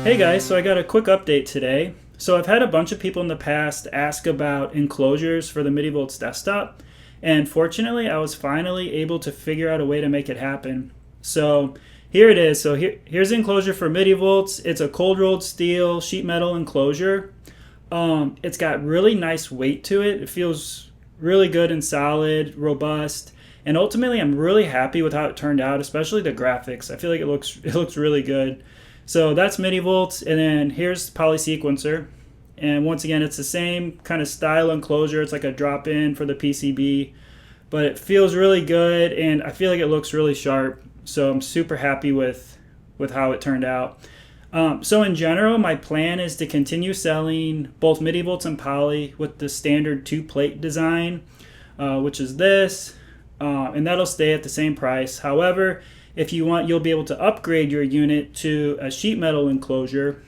Hey guys, so I got a quick update today. So I've had a bunch of people in the past ask about enclosures for the MidiVolts Desktop, and fortunately I was finally able to figure out a way to make it happen. So here it is. So here's the enclosure for MidiVolts. It's a cold rolled steel sheet metal enclosure. It's got really nice weight to it. It feels really good and solid, robust, and ultimately I'm really happy with how it turned out, especially the graphics. I feel like it looks really good. So that's MidiVolts, and then here's Poly Sequencer. And once again, it's the same kind of style enclosure. It's like a drop-in for the PCB, but it feels really good, and I feel like it looks really sharp. So I'm super happy with how it turned out. So in general, my plan is to continue selling both MidiVolts and Poly with the standard 2-plate design, which is this, and that'll stay at the same price. However, if you want, you'll be able to upgrade your unit to a sheet metal enclosure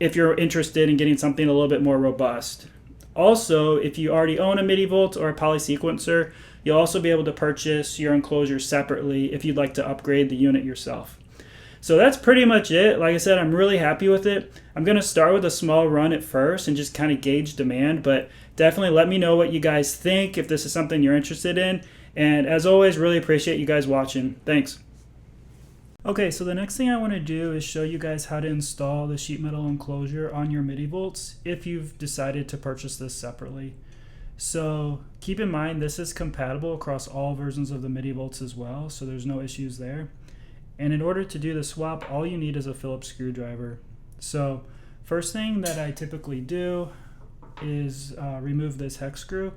if you're interested in getting something a little bit more robust. Also, if you already own a MidiVolt or a Poly Sequencer, you'll also be able to purchase your enclosure separately if you'd like to upgrade the unit yourself. So that's pretty much it. Like I said, I'm really happy with it. I'm going to start with a small run at first and just kind of gauge demand, but definitely let me know what you guys think if this is something you're interested in. And as always, really appreciate you guys watching. Thanks. Okay, so the next thing I want to do is show you guys how to install the sheet metal enclosure on your MidiVolts if you've decided to purchase this separately. So keep in mind this is compatible across all versions of the MidiVolts as well, so there's no issues there. And in order to do the swap, all you need is a Phillips screwdriver. So first thing that I typically do is remove this hex screw.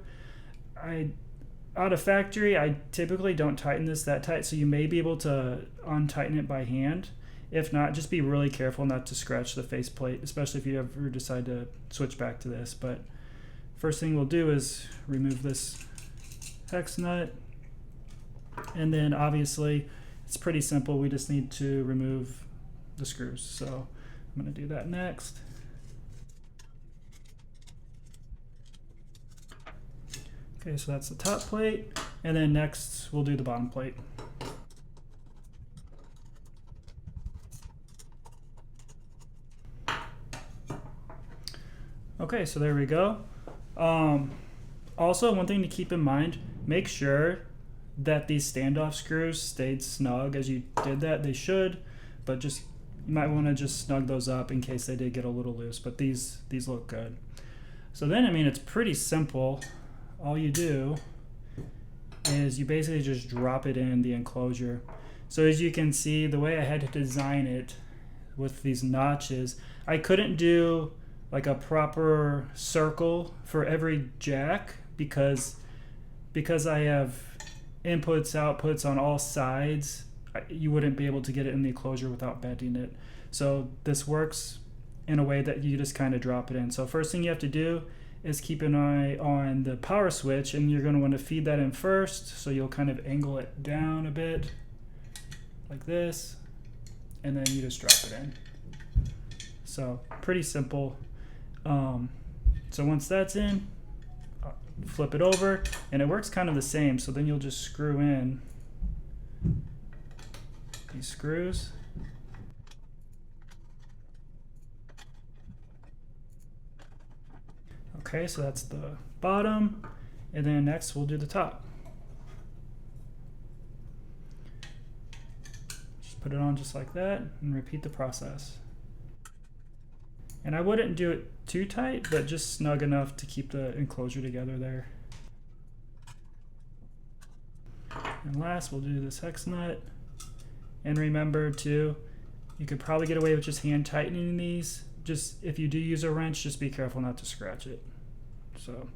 Out of factory, I typically don't tighten this that tight, so you may be able to untighten it by hand. If not, just be really careful not to scratch the faceplate, especially if you ever decide to switch back to this. But first thing we'll do is remove this hex nut, and then obviously it's pretty simple. We just need to remove the screws. So I'm going to do that next. Okay, so that's the top plate, and then next we'll do the bottom plate. Okay, so there we go. Also, one thing to keep in mind, make sure that these standoff screws stayed snug as you did that. They should, but just you might want to just snug those up in case they did get a little loose, but these look good. So then, I mean, it's pretty simple. All you do is you basically just drop it in the enclosure. So as you can see, the way I had to design it with these notches, I couldn't do like a proper circle for every jack because I have inputs, outputs on all sides. You wouldn't be able to get it in the enclosure without bending it. So this works in a way that you just kind of drop it in. So first thing you have to do is keep an eye on the power switch, and you're going to want to feed that in first. So you'll kind of angle it down a bit like this, and then you just drop it in. So pretty simple. So once that's in, flip it over, and it works kind of the same. So then you'll just screw in these screws. Okay, so that's the bottom, and then next we'll do the top. Just put it on just like that and repeat the process. And I wouldn't do it too tight, but just snug enough to keep the enclosure together there. And last, we'll do this hex nut. And remember too, you could probably get away with just hand tightening these. Just if you do use a wrench, just be careful not to scratch it. So,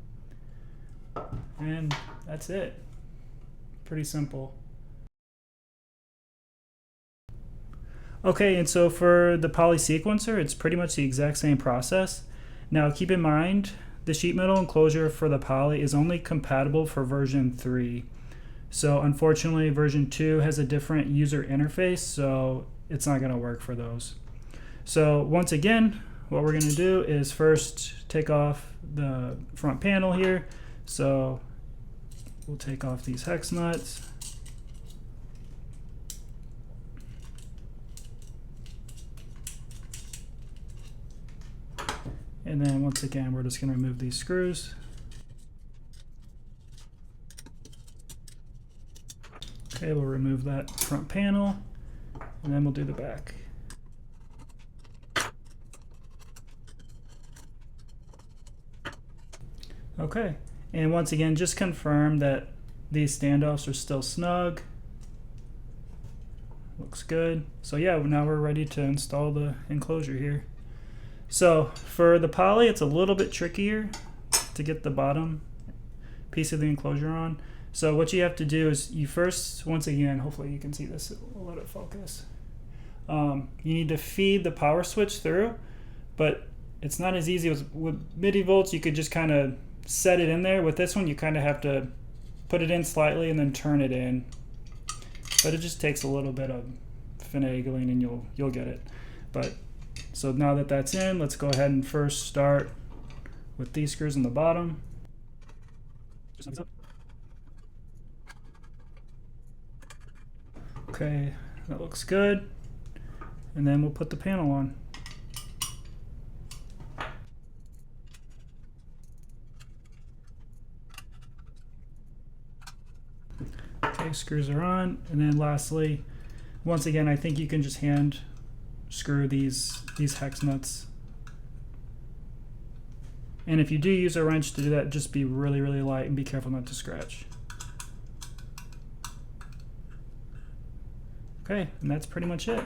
and that's it. Pretty simple. Okay, and so for the poly sequencer, it's pretty much the exact same process. Now keep in mind, the sheet metal enclosure for the poly is only compatible for version 3. So unfortunately, version 2 has a different user interface, so it's not going to work for those. So once again, what we're going to do is first take off the front panel here. So we'll take off these hex nuts. And then once again, we're just going to remove these screws. Okay, we'll remove that front panel, and then we'll do the back. Okay, and once again, just confirm that these standoffs are still snug. Looks good. So yeah, now we're ready to install the enclosure here. So for the poly, it's a little bit trickier to get the bottom piece of the enclosure on. So what you have to do is you first, once again, hopefully you can see this, we'll let it focus. You need to feed the power switch through, but it's not as easy as with MidiVolts. You could just kind of set it in there. With this one, you kind of have to put it in slightly and then turn it in. But it just takes a little bit of finagling and you'll get it. But so now that that's in, let's go ahead and first start with these screws on the bottom. Okay, that looks good. And then we'll put the panel on. Okay, screws are on. And then lastly, once again, I think you can just hand screw these hex nuts. And if you do use a wrench to do that, just be really, really light and be careful not to scratch. Okay, and that's pretty much it.